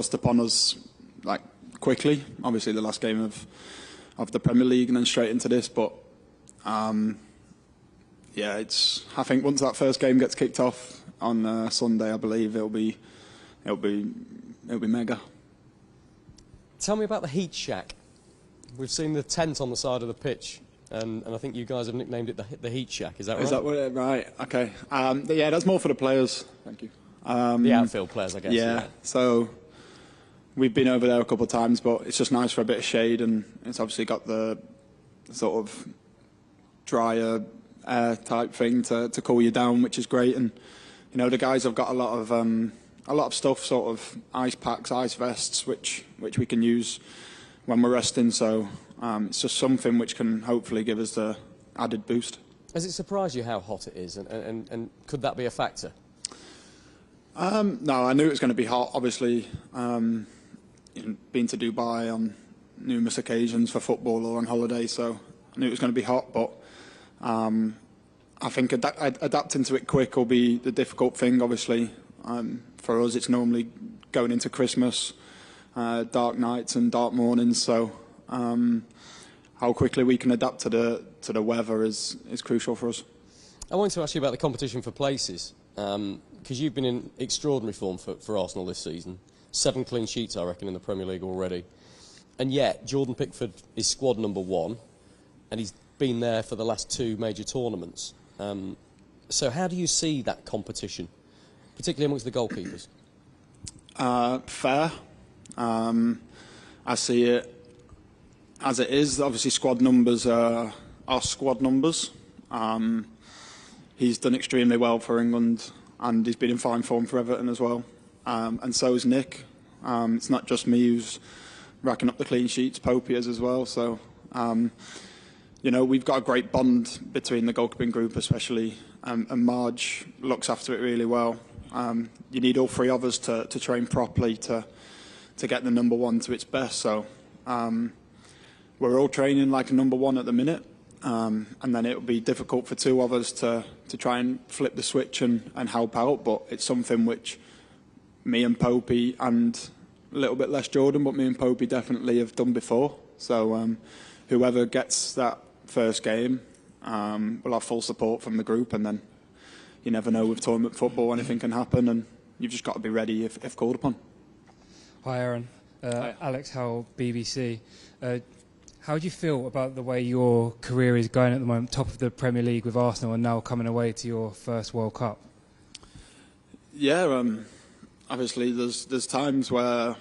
forced upon us like quickly. Obviously, the last game of the Premier League, and then straight into this. But yeah, I think once that first game gets kicked off on Sunday, I believe it'll be mega. Tell me about the Heat Shack. We've seen the tent on the side of the pitch, and I think you guys have nicknamed it the Heat Shack. Is that right? Is that what right? Okay. Yeah, that's more for the players. Thank you. The outfield players, I guess. Yeah. So we've been over there a couple of times, but it's just nice for a bit of shade, and it's obviously got the sort of drier air type thing to cool you down, which is great. And you know, the guys have got a lot of stuff, sort of ice packs, ice vests, which we can use when we're resting. So it's just something which can hopefully give us the added boost. Has it surprised you how hot it is, and could that be a factor? No, I knew it was going to be hot. Obviously, been to Dubai on numerous occasions for football or on holiday, so I knew it was going to be hot. But I think adapting to it quick will be the difficult thing. Obviously, for us, it's normally going into Christmas, dark nights and dark mornings. So how quickly we can adapt to the weather is crucial for us. I wanted to ask you about the competition for places, because you've been in extraordinary form for Arsenal this season. 7 clean sheets, I reckon, in the Premier League already. And yet, Jordan Pickford is squad number 1, and he's been there for the last 2 major tournaments. So how do you see that competition, particularly amongst the goalkeepers? Fair. I see it as it is. Obviously, squad numbers are squad numbers. He's done extremely well for England, and he's been in fine form for Everton as well. And so is Nick. It's not just me who's racking up the clean sheets, Popey is as well. So, you know, we've got a great bond between the goalkeeping group especially, and Marge looks after it really well. You need all 3 of us to train properly to get the number 1 to its best. So we're all training like a number 1 at the minute. And then it'll be difficult for 2 of us to try and flip the switch and help out, but it's something which me and Popey, and a little bit less Jordan, but me and Popey definitely have done before. So whoever gets that first game will have full support from the group, and then you never know with tournament football, anything can happen, and you've just got to be ready if called upon. Hi Aaron, Hi. Alex Howell, BBC. How do you feel about the way your career is going at the moment, top of the Premier League with Arsenal, and now coming away to your first World Cup? Yeah, obviously there's times where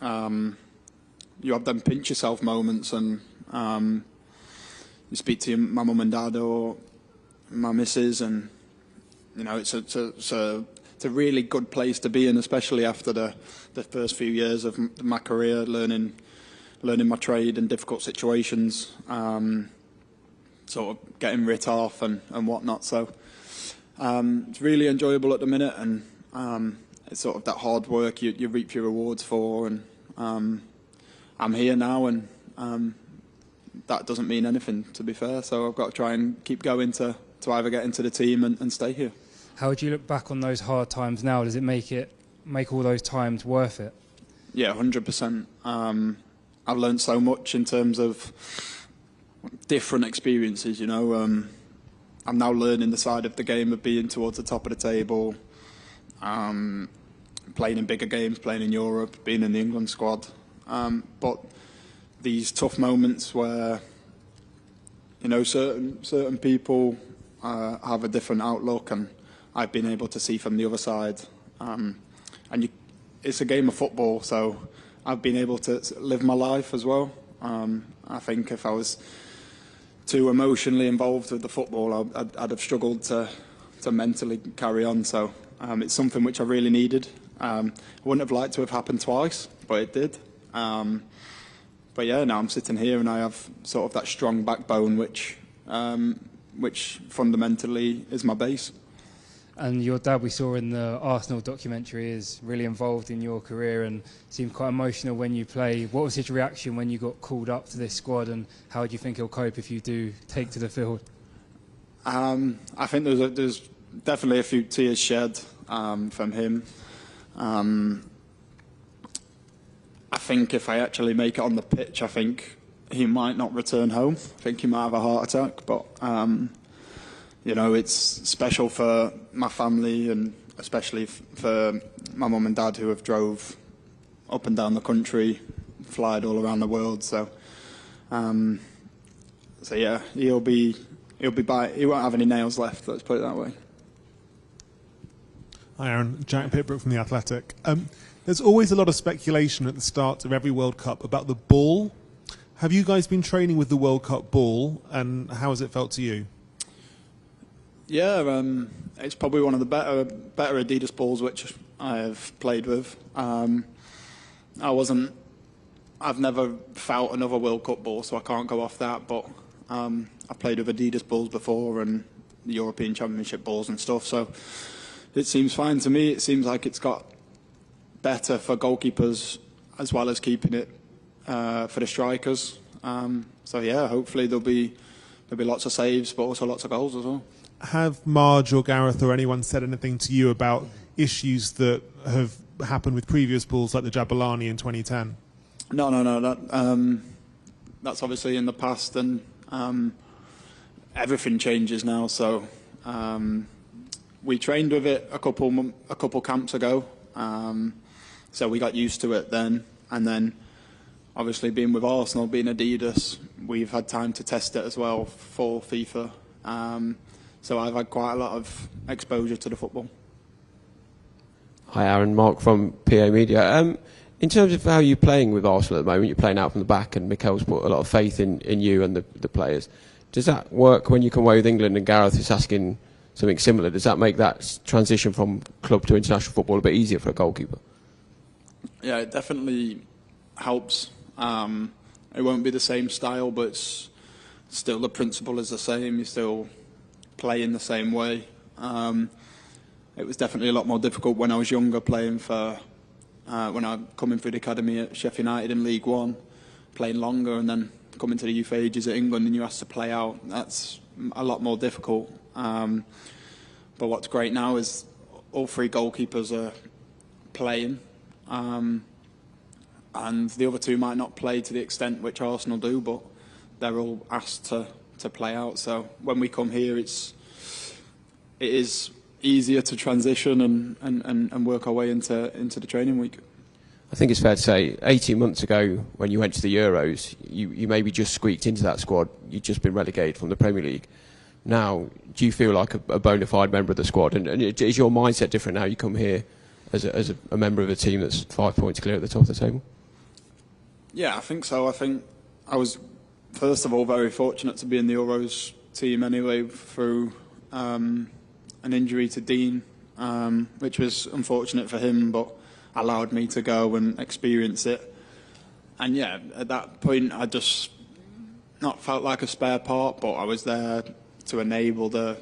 you have them pinch yourself moments, and you speak to my mum and dad or my missus, and you know it's a really good place to be in, especially after the first few years of my career, learning my trade in difficult situations, sort of getting writ off and whatnot. So it's really enjoyable at the minute, and it's sort of that hard work you reap your rewards for. And I'm here now, and that doesn't mean anything, to be fair. So I've got to try and keep going to either get into the team and stay here. How would you look back on those hard times now? Does it make all those times worth it? Yeah, 100%. I've learned so much in terms of different experiences, you know. I'm now learning the side of the game of being towards the top of the table, playing in bigger games, playing in Europe, being in the England squad. But these tough moments where, you know, certain people have a different outlook, and I've been able to see from the other side. It's a game of football, so I've been able to live my life as well. I think if I was too emotionally involved with the football, I'd have struggled to mentally carry on. So it's something which I really needed. I wouldn't have liked to have happened twice, but it did. But yeah, now I'm sitting here and I have sort of that strong backbone, which fundamentally is my base. And your dad, we saw in the Arsenal documentary, is really involved in your career and seemed quite emotional when you play. What was his reaction when you got called up to this squad, and how do you think he'll cope if you do take to the field? I think there's definitely a few tears shed from him. think if I actually make it on the pitch, I think he might not return home. I think he might have a heart attack. But, you know, it's special for my family and especially for my mum and dad who have drove up and down the country, flied all around the world. So yeah, he'll be back. He won't have any nails left. Let's put it that way. Hi, Aaron. Jack Pitbrook from The Athletic. There's always a lot of speculation at the start of every World Cup about the ball. Have you guys been training with the World Cup ball, and how has it felt to you? Yeah, it's probably one of the better Adidas balls which I have played with. I've never felt another World Cup ball, so I can't go off that. But I've played with Adidas balls before and the European Championship balls and stuff. So it seems fine to me. It seems like it's got better for goalkeepers as well as keeping it for the strikers. So yeah, hopefully there'll be lots of saves, but also lots of goals as well. Have Marge or Gareth or anyone said anything to you about issues that have happened with previous balls like the Jabulani in 2010? No. That's obviously in the past, and everything changes now. So we trained with it a couple camps ago, so we got used to it then. And then, obviously, being with Arsenal, being Adidas, we've had time to test it as well for FIFA. So I've had quite a lot of exposure to the football. Hi, Aaron. Mark from PA Media. In terms of how you're playing with Arsenal at the moment, you're playing out from the back, and Mikel's put a lot of faith in you and the players. Does that work when you come away with England and Gareth is asking something similar? Does that make that transition from club to international football a bit easier for a goalkeeper? Yeah, it definitely helps. It won't be the same style, but it's still the principle is the same. You still play in the same way. It was definitely a lot more difficult when I was younger, playing for when I coming through the academy at Sheffield United in League One, playing longer, and then coming to the youth ages at England, and you have to play out. That's a lot more difficult. But what's great now is all three goalkeepers are playing, and the other two might not play to the extent which Arsenal do, but they're all asked to play out. So when we come here, it is easier to transition and work our way into the training week. I think it's fair to say 18 months ago when you went to the Euros, you maybe just squeaked into that squad. You'd just been relegated from the Premier League. Now, do you feel like a bona fide member of the squad? And is your mindset different now you come here as a member of a team that's 5 points clear at the top of the table? Yeah, I think so. I think I was, first of all, very fortunate to be in the Euros team anyway through an injury to Dean, which was unfortunate for him, but allowed me to go and experience it. And yeah, at that point, I just not felt like a spare part, but I was there to enable the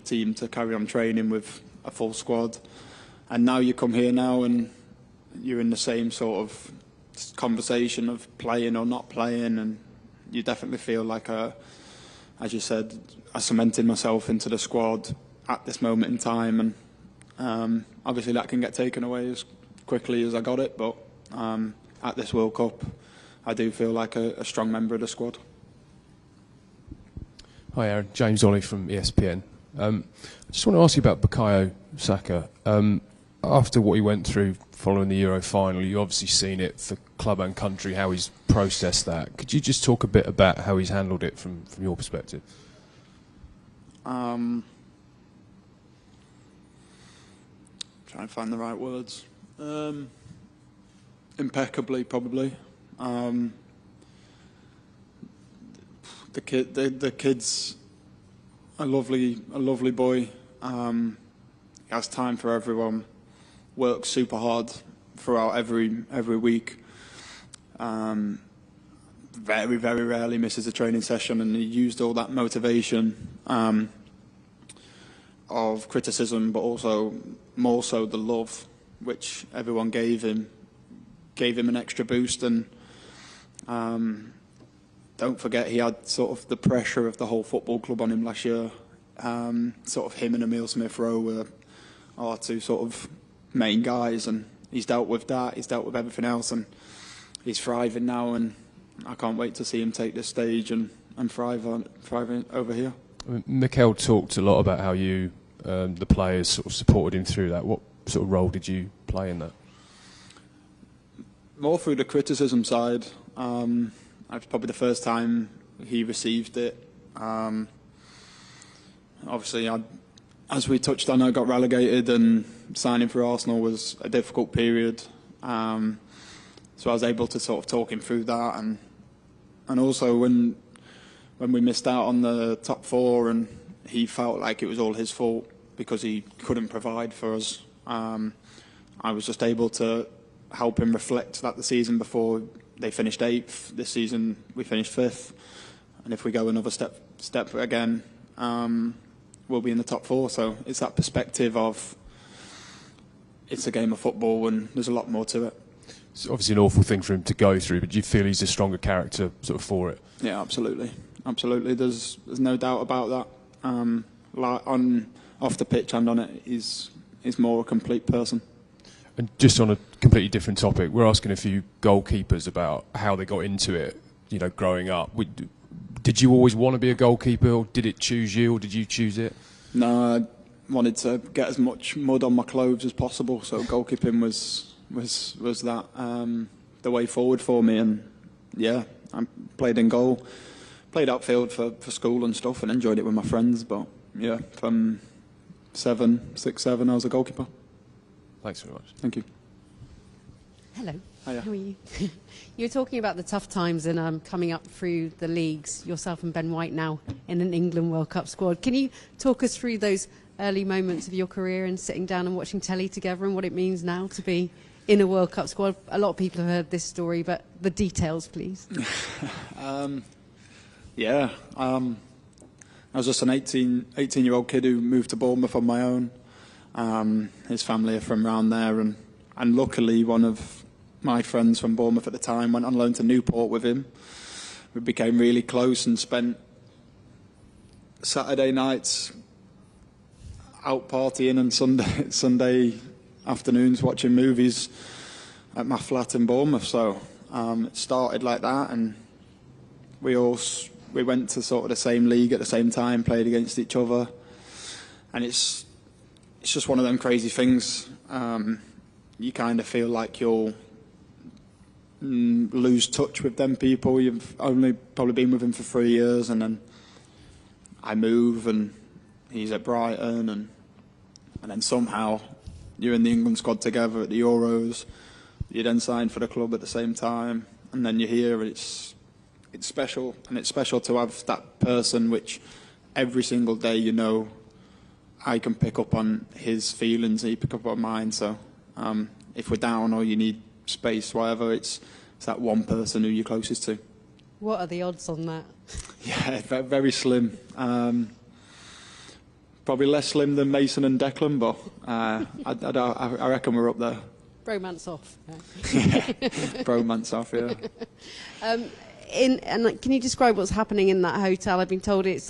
team to carry on training with a full squad. And now you come here now and you're in the same sort of conversation of playing or not playing, and you definitely feel like, as you said, I cemented myself into the squad at this moment in time, and obviously that can get taken away as quickly as I got it, but at this World Cup I do feel like a strong member of the squad. Hi Aaron, James Ollie from ESPN. I just want to ask you about Bukayo Saka. After what he went through following the Euro final, you've obviously seen it for club and country, how he's processed that. Could you just talk a bit about how he's handled it from your perspective? Trying to find the right words. Impeccably, probably. The kid's a lovely boy. He has time for everyone. Works super hard throughout every week. Very rarely misses a training session, and he used all that motivation of criticism, but also more so the love which everyone gave him an extra boost. And don't forget, he had sort of the pressure of the whole football club on him last year. Sort of him and Emile Smith-Rowe were our two sort of main guys, and he's dealt with that. He's dealt with everything else, and he's thriving now, and I can't wait to see him take this stage and thrive over here. I mean, Mikel talked a lot about how you, the players, sort of supported him through that. What sort of role did you play in that? More through the criticism side. It was probably the first time he received it. Obviously, as we touched on, I got relegated, and signing for Arsenal was a difficult period. So I was able to sort of talk him through that, and also when we missed out on the top 4, and he felt like it was all his fault because he couldn't provide for us. I was just able to help him reflect that the season before they finished 8th. This season we finished 5th, and if we go another step again, we'll be in the top 4. So it's that perspective of it's a game of football, and there's a lot more to it. It's obviously an awful thing for him to go through, but do you feel he's a stronger character sort of for it? Yeah, absolutely. There's no doubt about that. Off the pitch and on it, he's more a complete person. And just on a completely different topic, we're asking a few goalkeepers about how they got into it, you know, growing up. Did you always want to be a goalkeeper, or did it choose you, or did you choose it? No, I wanted to get as much mud on my clothes as possible, so goalkeeping was that the way forward for me. And yeah, I played in goal, played outfield for school and stuff, and enjoyed it with my friends. But yeah, from 6, 7, I was a goalkeeper. Thanks very much. Thank you. Hello. Hiya. How are you? You were talking about the tough times and coming up through the leagues, yourself and Ben White now in an England World Cup squad. Can you talk us through those early moments of your career and sitting down and watching telly together, and what it means now to be in a World Cup squad? A lot of people have heard this story, but the details, please. Yeah, I was just an 18-year-old kid who moved to Bournemouth on my own. His family are from around there, and luckily one of my friends from Bournemouth at the time went on loan to Newport with him. We became really close and spent Saturday nights out partying and Sunday afternoons watching movies at my flat in Bournemouth. So it started like that, and we went to sort of the same league at the same time, played against each other, and it's just one of them crazy things. You kind of feel like you'll lose touch with them people. You've only probably been with him for 3 years, and then I move, and he's at Brighton, and then somehow you're in the England squad together at the Euros. You then sign for the club at the same time, and then you're here. It's special, and it's special to have that person which every single day, you know, I can pick up on his feelings, he pick up on mine. So if we're down or you need space, whatever, it's that one person who you're closest to. What are the odds on that? Yeah, very slim. Probably less slim than Mason and Declan, but I reckon we're up there. Bromance off. Bromance off, yeah. Can you describe what's happening in that hotel? I've been told it's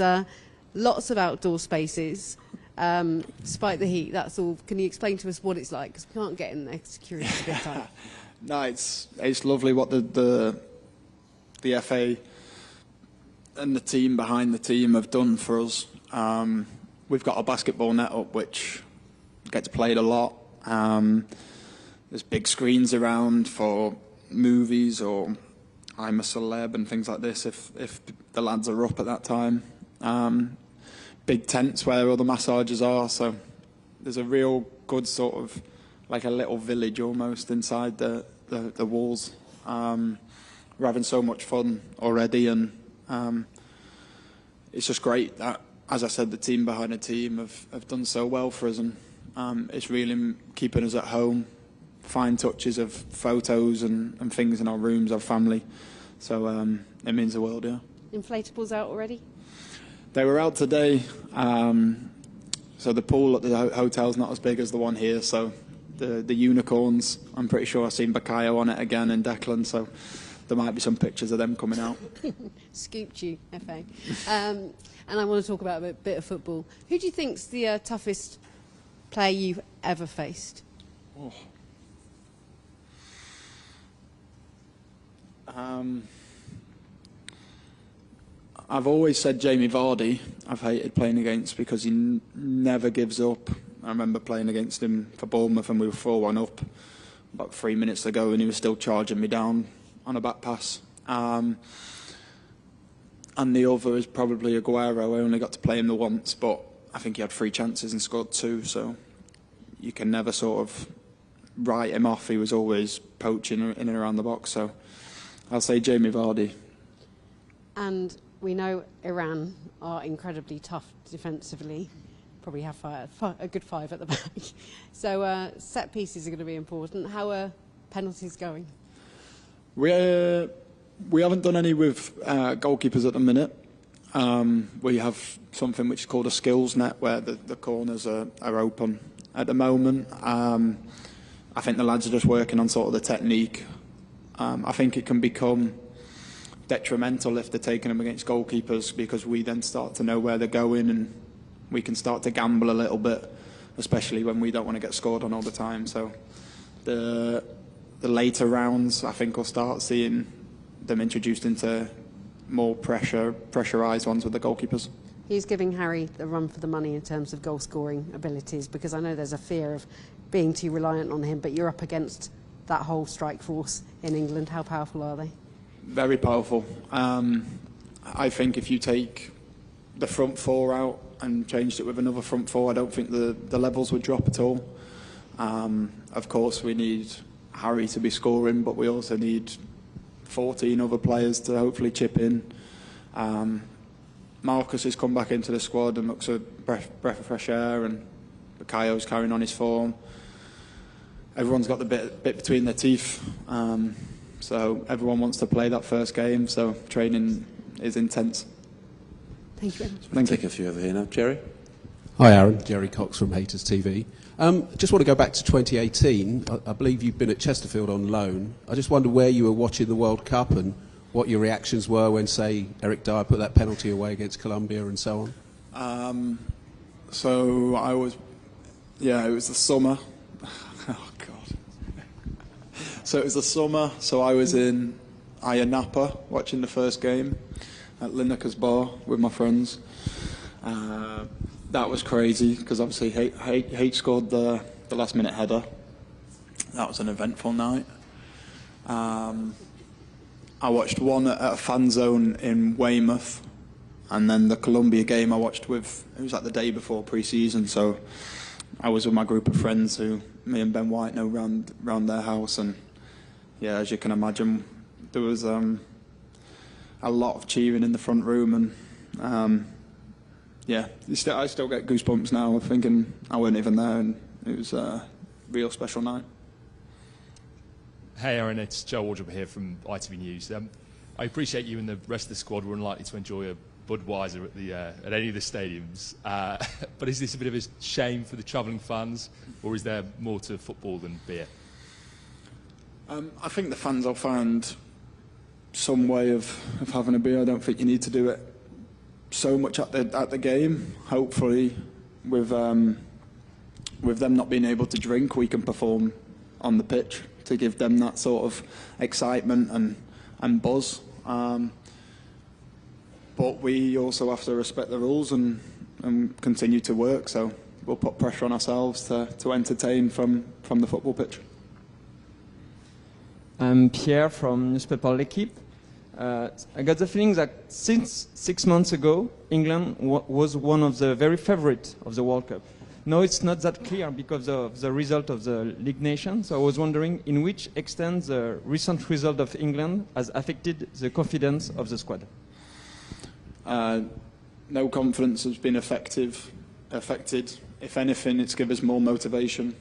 lots of outdoor spaces, despite the heat. That's all. Can you explain to us what it's like? Because we can't get in there. Security's a bit tight. No, it's lovely what the FA and the team behind the team have done for us. We've got a basketball net up which gets played a lot. There's big screens around for movies or I'm a Celeb and things like this if the lads are up at that time. Big tents where all the massages are, so there's a real good sort of like a little village almost inside the walls. We're having so much fun already, and it's just great that, as I said, the team behind the team have done so well for us, and it's really keeping us at home. Fine touches of photos and things in our rooms, our family. So it means the world, yeah. Inflatables out already? They were out today. So the pool at the hotel's not as big as the one here. So the unicorns, I'm pretty sure I've seen Bukayo on it again and Declan. So there might be some pictures of them coming out. Scooped you, FA. And I want to talk about a bit of football. Who do you think's the toughest player you've ever faced? Oh. I've always said Jamie Vardy I've hated playing against because he never gives up. I remember playing against him for Bournemouth and we were 4-1 up about 3 minutes to go and he was still charging me down on a back pass. And the other is probably Aguero. I only got to play him the once, but I think he had 3 chances and scored 2, so you can never sort of write him off. He was always poaching in and around the box, so I'll say Jamie Vardy. And we know Iran are incredibly tough defensively. Probably have a good 5 at the back. So set pieces are going to be important. How are penalties going? We haven't done any with goalkeepers at the minute. We have something which is called a skills net where the corners are open at the moment. I think the lads are just working on sort of the technique. I think it can become detrimental if they're taking them against goalkeepers because we then start to know where they're going and we can start to gamble a little bit, especially when we don't want to get scored on all the time. So the later rounds, I think we'll start seeing them introduced into more pressurised ones with the goalkeepers. He's giving Harry the run for the money in terms of goal scoring abilities because I know there's a fear of being too reliant on him, but you're up against that whole strike force in England. How powerful are they? Very powerful. I think if you take the front 4 out and changed it with another front 4, I don't think the levels would drop at all. Of course, we need Harry to be scoring, but we also need 14 other players to hopefully chip in. Marcus has come back into the squad and looks a breath of fresh air, and Bukayo's carrying on his form. Everyone's got the bit between their teeth, so everyone wants to play that first game, so training is intense. Thank you very much. I'll take a few over here now. Jerry? Hi Aaron, Jerry Cox from Haters TV. Just want to go back to 2018. I believe you've been at Chesterfield on loan. I just wonder where you were watching the World Cup and what your reactions were when, say, Eric Dyer put that penalty away against Colombia and so on. So I was, it was the summer. Oh God. So it was the summer. So I was in Ayia Napa watching the first game at Lineker's bar with my friends. That was crazy because obviously H scored the last minute header. That was an eventful night. I watched one at a fan zone in Weymouth, and then the Colombia game I watched with, it was like the day before pre-season, so I was with my group of friends who me and Ben White know round their house, and yeah, as you can imagine, there was a lot of cheering in the front room, and I still get goosebumps now thinking I weren't even there, and it was a real special night. Hey Aaron, it's Joe Wardrop here from ITV News. I appreciate you and the rest of the squad were unlikely to enjoy a Budweiser at any of the stadiums, but is this a bit of a shame for the travelling fans, or is there more to football than beer? I think the fans will find some way of having a beer. I don't think you need to do it so much at the game. Hopefully, with them not being able to drink, we can perform on the pitch to give them that sort of excitement and buzz. But we also have to respect the rules and continue to work. So we'll put pressure on ourselves to entertain from the football pitch. I'm Pierre from newspaper L'Equipe. I got the feeling that since 6 months ago, England was one of the very favourites of the World Cup. No, it's not that clear because of the result of the League Nations. So I was wondering in which extent the recent result of England has affected the confidence of the squad. No confidence has been affected. If anything, it's given us more motivation.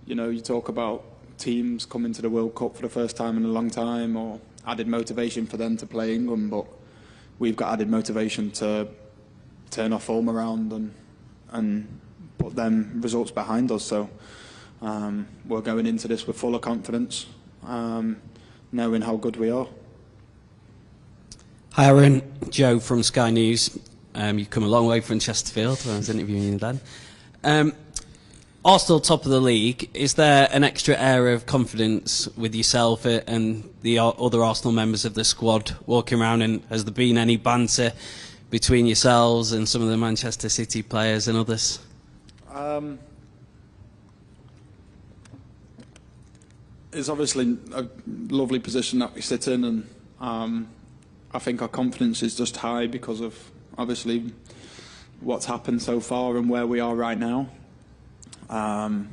You talk about teams coming to the World Cup for the first time in a long time, or added motivation for them to play England, but we've got added motivation to turn our form around and put them results behind us. So we're going into this with full of confidence, knowing how good we are. Hi Aaron, Joe from Sky News. You've come a long way from Chesterfield. I was interviewing you then. Arsenal top of the league. Is there an extra air of confidence with yourself and the other Arsenal members of the squad walking around? And has there been any banter between yourselves and some of the Manchester City players and others? It's obviously a lovely position that we sit in, and I think our confidence is just high because of obviously what's happened so far and where we are right now. The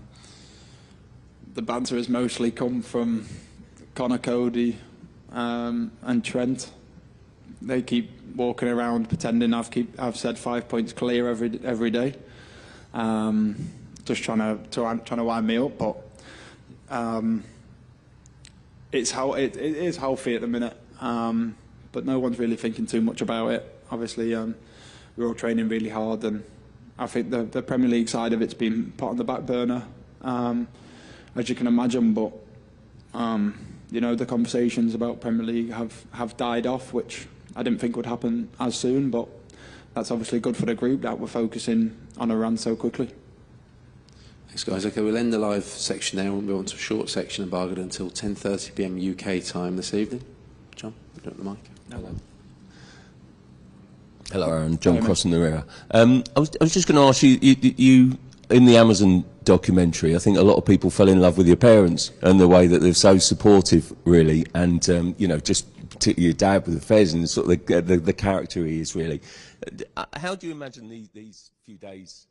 banter has mostly come from Connor, Cody, and Trent. They keep walking around pretending I've said 5 points clear every day, just trying to wind me up. But it is healthy at the minute, but no one's really thinking too much about it. Obviously, we're all training really hard, and I think the Premier League side of it's been put on the back burner, as you can imagine. But you know, the conversations about Premier League have died off, which I didn't think would happen as soon. But that's obviously good for the group that we're focusing on a run so quickly. Thanks, guys. Okay, we'll end the live section there and we'll move on to a short section embargoed until 10:30 p.m. UK time this evening. John, you got the mic. Hello. Hello, Aaron. John Cross in the rear. I was just going to ask you, you in the Amazon documentary, I think a lot of people fell in love with your parents and the way that they're so supportive, really, and you know, just particularly your dad with the Fez and sort of the character he is, really. How do you imagine these few days